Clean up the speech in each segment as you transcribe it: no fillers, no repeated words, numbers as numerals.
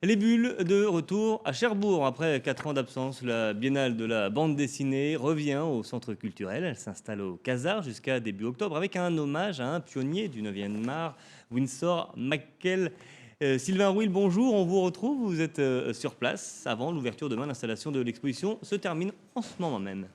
Les bulles de retour à Cherbourg. Après 4 ans d'absence, la Biennale de la bande dessinée revient au centre culturel. Elle s'installe au Casar jusqu'à début octobre avec un hommage à un pionnier du 9e art, Winsor McCay. Sylvain Rouil, bonjour, on vous retrouve. Vous êtes sur place avant l'ouverture demain. L'installation de l'exposition se termine en ce moment même.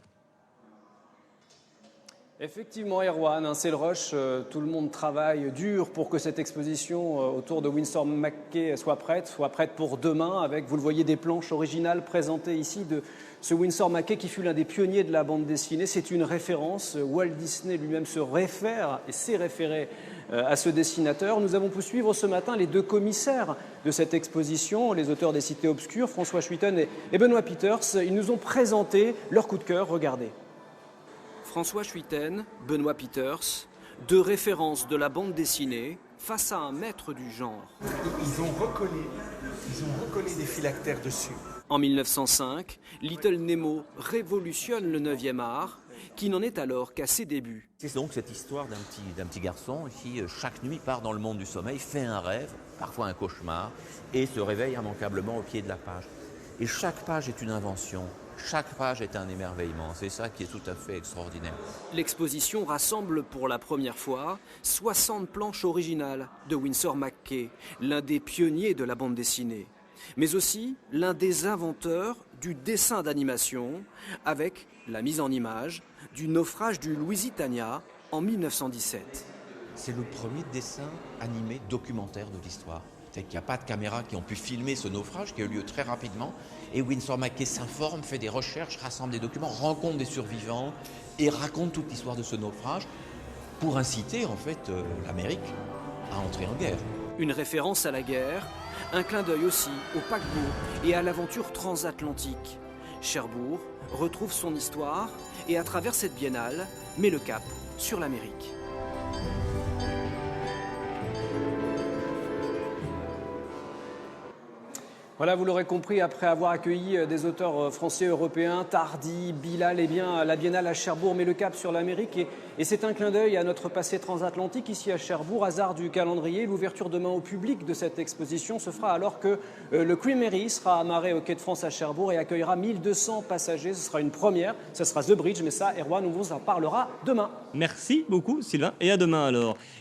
Effectivement, Erwan, c'est le rush. Tout le monde travaille dur pour que cette exposition autour de Winsor McCay soit prête pour demain, avec, vous le voyez, des planches originales présentées ici de ce Winsor McCay qui fut l'un des pionniers de la bande dessinée. C'est une référence. Walt Disney lui-même se réfère et s'est référé à ce dessinateur. Nous avons pu suivre ce matin les deux commissaires de cette exposition, les auteurs des Cités obscures, François Schuiten et Benoît Peters. Ils nous ont présenté leur coup de cœur. Regardez. François Schuiten, Benoît Peters, deux références de la bande dessinée face à un maître du genre. Ils ont recollé des phylactères dessus. En 1905, Little Nemo révolutionne le 9e art, qui n'en est alors qu'à ses débuts. C'est donc cette histoire d'un petit garçon qui, chaque nuit, part dans le monde du sommeil, fait un rêve, parfois un cauchemar, et se réveille immanquablement au pied de la page. Et chaque page est une invention. Chaque page est un émerveillement, c'est ça qui est tout à fait extraordinaire. L'exposition rassemble pour la première fois 60 planches originales de Winsor McCay, l'un des pionniers de la bande dessinée, mais aussi l'un des inventeurs du dessin d'animation avec la mise en image du naufrage du Lusitania en 1917. C'est le premier dessin animé documentaire de l'histoire. C'est qu'il n'y a pas de caméras qui ont pu filmer ce naufrage qui a eu lieu très rapidement. Et Winsor McCay s'informe, fait des recherches, rassemble des documents, rencontre des survivants et raconte toute l'histoire de ce naufrage pour inciter en fait l'Amérique à entrer en guerre. Une référence à la guerre, un clin d'œil aussi au paquebot et à l'aventure transatlantique. Cherbourg retrouve son histoire et à travers cette biennale met le cap sur l'Amérique. Voilà, vous l'aurez compris, après avoir accueilli des auteurs français et européens, Tardy, Bilal, eh bien, la Biennale à Cherbourg met le cap sur l'Amérique et c'est un clin d'œil à notre passé transatlantique ici à Cherbourg. Hasard du calendrier, l'ouverture demain au public de cette exposition se fera alors que le Queen Mary sera amarré au Quai de France à Cherbourg et accueillera 1200 passagers. Ce sera une première, ce sera The Bridge, mais ça, Erwan, on vous en parlera demain. Merci beaucoup, Sylvain, et à demain alors.